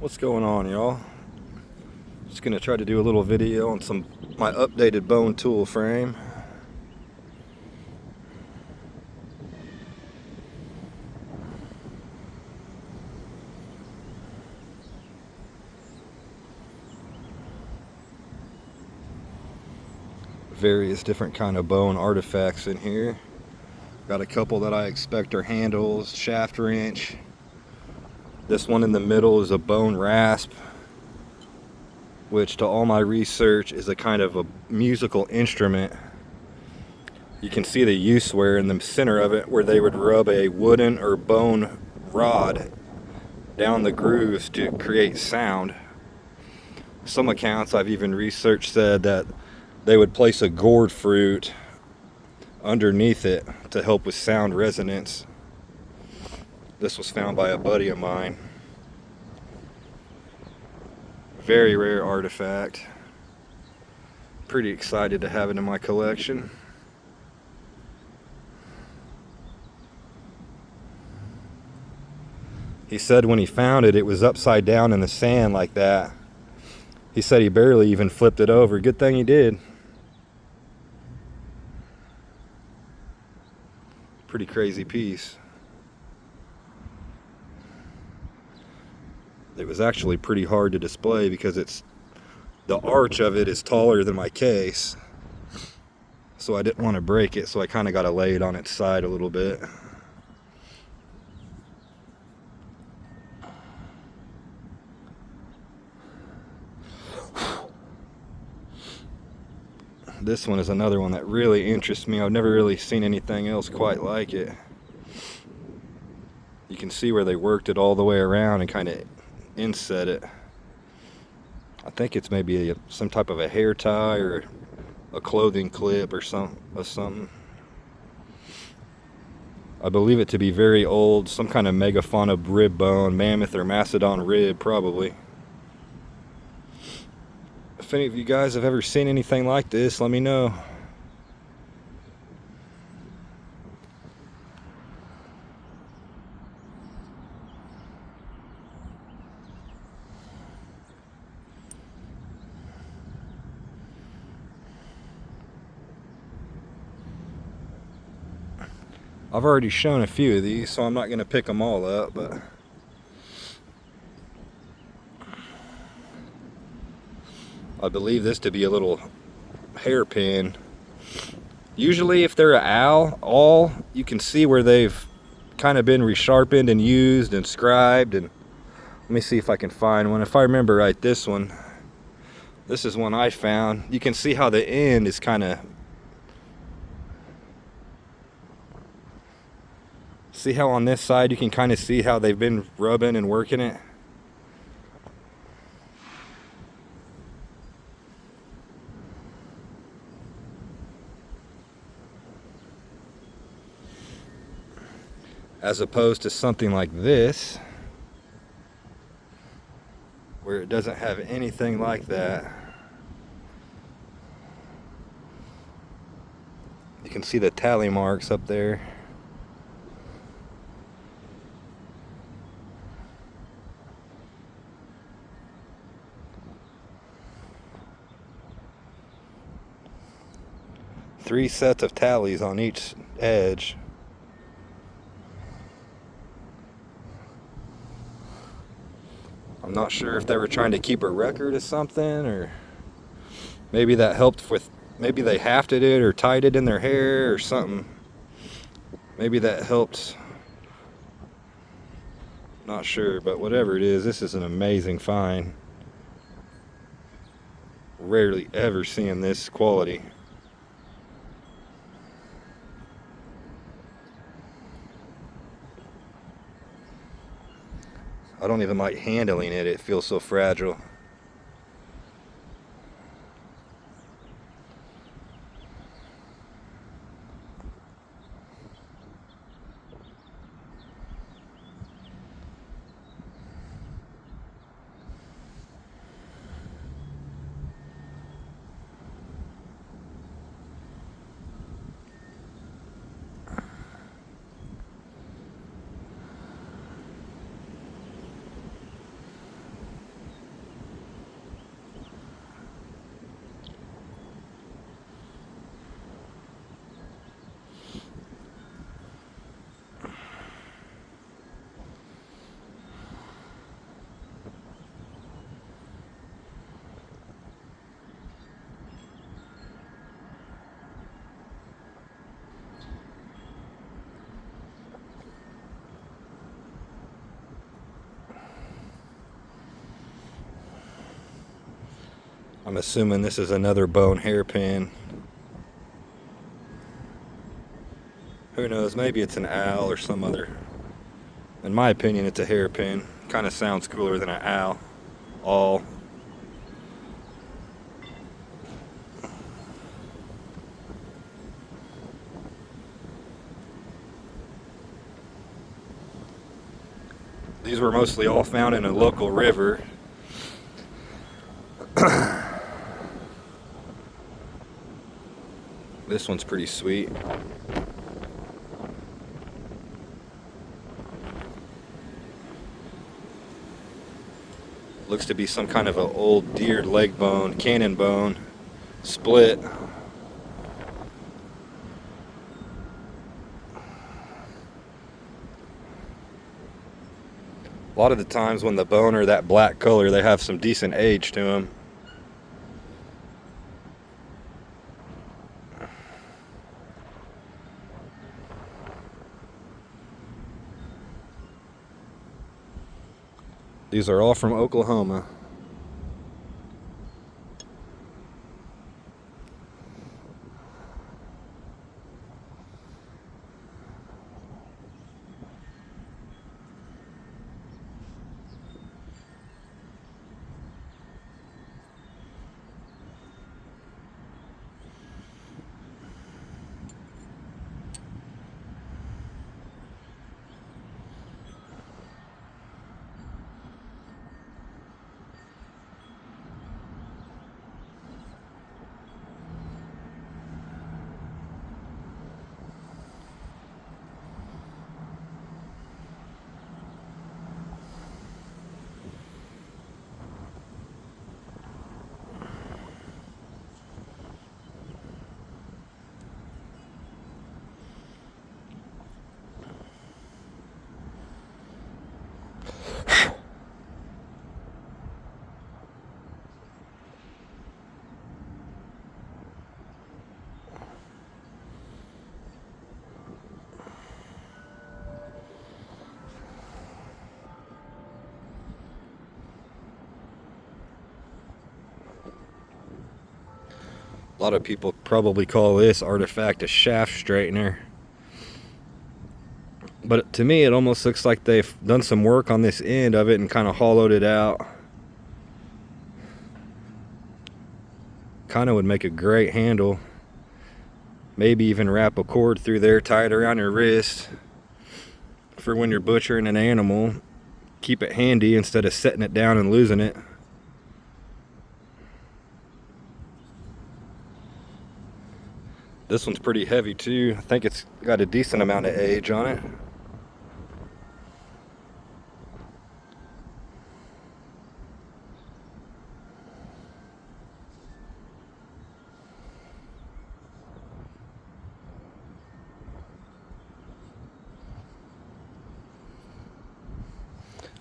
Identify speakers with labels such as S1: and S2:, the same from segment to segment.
S1: What's going on, y'all? Just gonna try to do a little video on my updated bone tool frame. Various different kind of bone artifacts in here. Got a couple that I expect are handles, shaft wrench. This one in the middle is a bone rasp, which to all my research is a kind of a musical instrument. You can see the U-sware in the center of it where they would rub a wooden or bone rod down the grooves to create sound. Some accounts I've even researched said that they would place a gourd fruit underneath it to help with sound resonance. This was found by a buddy of mine. Very rare artifact. Pretty excited to have it in my collection. He said when he found it, it was upside down in the sand like that. He said he barely even flipped it over. Good thing he did. Pretty crazy piece. It was actually pretty hard to display because the arch of it is taller than my case. So I didn't want to break it, so I kind of got to lay it on its side a little bit. This one is another one that really interests me. I've never really seen anything else quite like it. You can see where they worked it all the way around and kind of inset it. I think it's maybe some type of a hair tie or a clothing clip or something. I believe it to be very old, some kind of megafauna rib bone, mammoth or mastodon rib probably. If any of you guys have ever seen anything like this, let me know. I've already shown a few of these, so I'm not going to pick them all up, but I believe this to be a little hairpin. Usually if they're an awl, you can see where they've kind of been resharpened and used and scribed. And let me see if I can find one. If I remember right, this is one I found. You can see how the end is kind of, see how on this side you can kind of see how they've been rubbing and working it. As opposed to something like this, where it doesn't have anything like that. You can see the tally marks up there. Three sets of tallies on each edge. I'm not sure if they were trying to keep a record of something, or maybe that helped with, maybe they hafted it or tied it in their hair or something. Maybe that helped. Not sure, but whatever it is, this is an amazing find. Rarely ever seeing this quality. I don't even like handling it, it feels so fragile. I'm assuming this is another bone hairpin. Who knows, maybe it's an owl or some other. In my opinion, it's a hairpin. Kind of sounds cooler than an owl. All. These were mostly all found in a local river. This one's pretty sweet. Looks to be some kind of an old deer leg bone, cannon bone, split. A lot of the times when the bone are that black color, they have some decent age to them. These are all from Oklahoma. A lot of people probably call this artifact a shaft straightener. But to me, it almost looks like they've done some work on this end of it and kind of hollowed it out. Kind of would make a great handle. Maybe even wrap a cord through there, tie it around your wrist for when you're butchering an animal. Keep it handy instead of setting it down and losing it. This one's pretty heavy too. I think it's got a decent amount of age on it.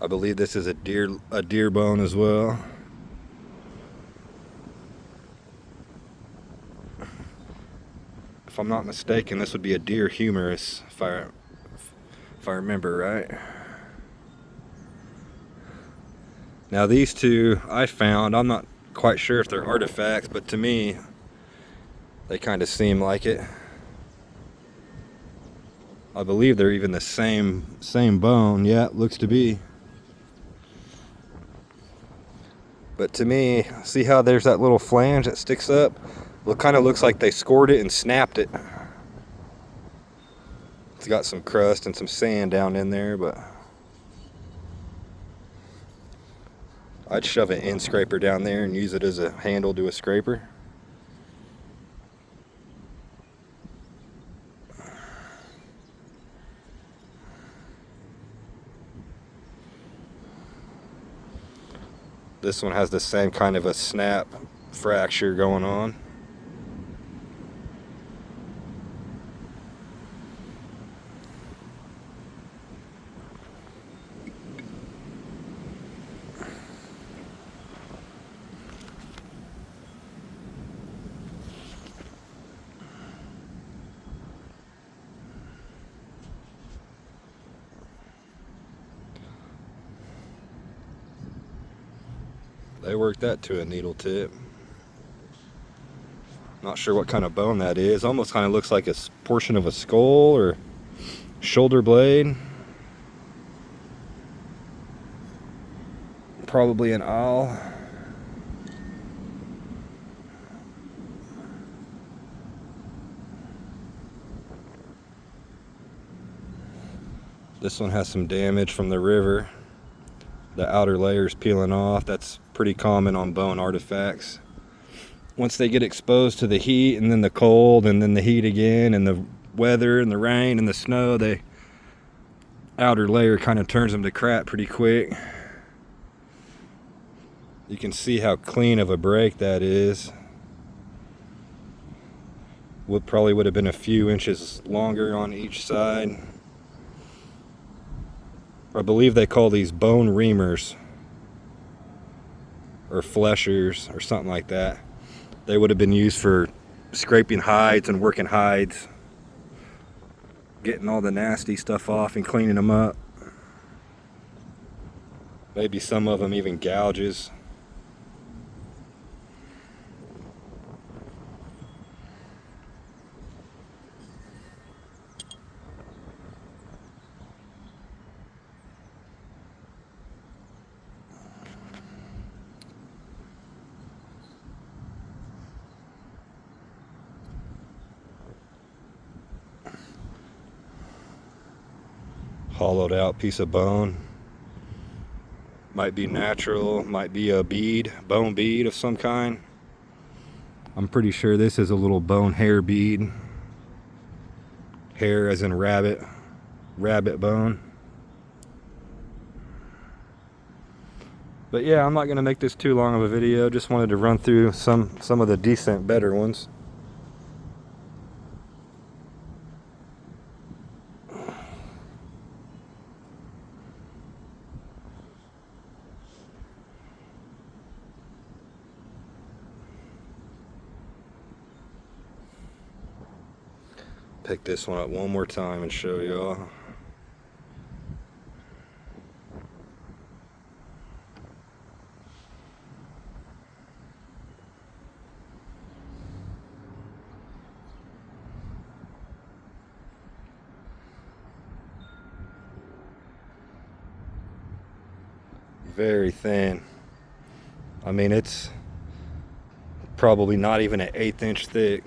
S1: I believe this is a deer bone as well. If I'm not mistaken, this would be a deer humerus, if I remember right. Now these two I found, I'm not quite sure if they're artifacts, but to me, they kind of seem like it. I believe they're even the same bone. Yeah, it looks to be. But to me, see how there's that little flange that sticks up? Well, it kind of looks like they scored it and snapped it. It's got some crust and some sand down in there, but I'd shove an end scraper down there and use it as a handle to a scraper. This one has the same kind of a snap fracture going on. They worked that to a needle tip. Not sure what kind of bone that is. Almost kind of looks like a portion of a skull or shoulder blade. Probably an owl. This one has some damage from the river. The outer layer is peeling off. That's pretty common on bone artifacts. Once they get exposed to the heat and then the cold and then the heat again and the weather and the rain and the snow, the outer layer kind of turns them to crap pretty quick. You can see how clean of a break that is. Probably would have been a few inches longer on each side. I believe they call these bone reamers or fleshers or something like that. They would have been used for scraping hides and working hides, getting all the nasty stuff off and cleaning them up. Maybe some of them even gouges. Hollowed out piece of bone. Might be natural, might be a bead, bone bead of some kind. I'm pretty sure this is a little bone hair bead. Hair as in rabbit bone. But yeah, I'm not gonna make this too long of a video. Just wanted to run through some of the decent, better ones. Pick this one up one more time and show y'all. Very thin. I mean, it's probably not even an 1/8 inch thick.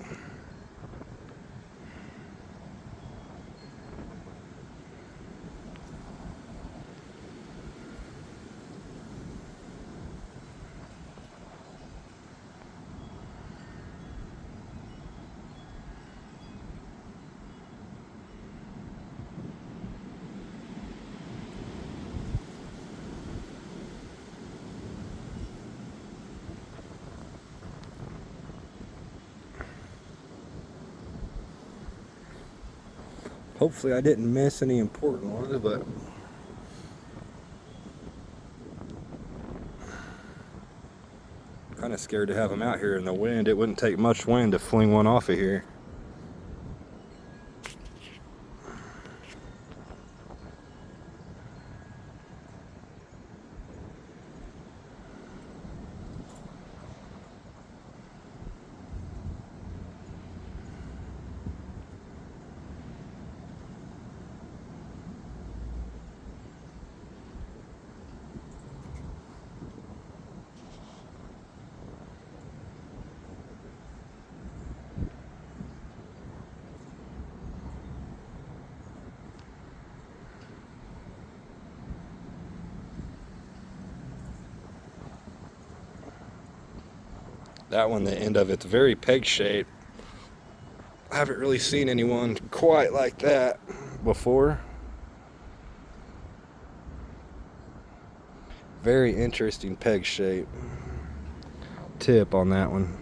S1: Hopefully I didn't miss any important ones, but I'm kind of scared to have them out here in the wind. It wouldn't take much wind to fling one off of here. That one, the end of it's very peg shaped. I haven't really seen anyone quite like that before. Very interesting peg shape tip on that one.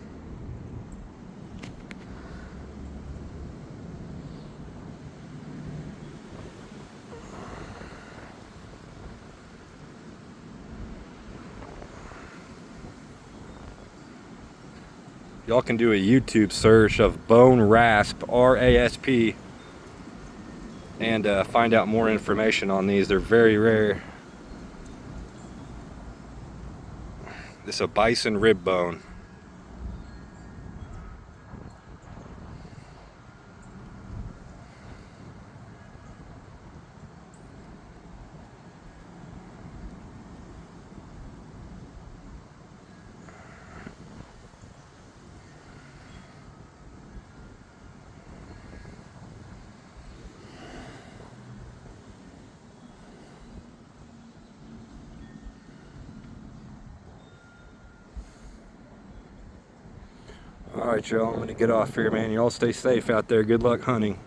S1: Y'all can do a YouTube search of bone rasp, R-A-S-P, and find out more information on these. They're very rare. This is a bison rib bone. All right, y'all. I'm gonna get off here, man. Y'all stay safe out there. Good luck hunting.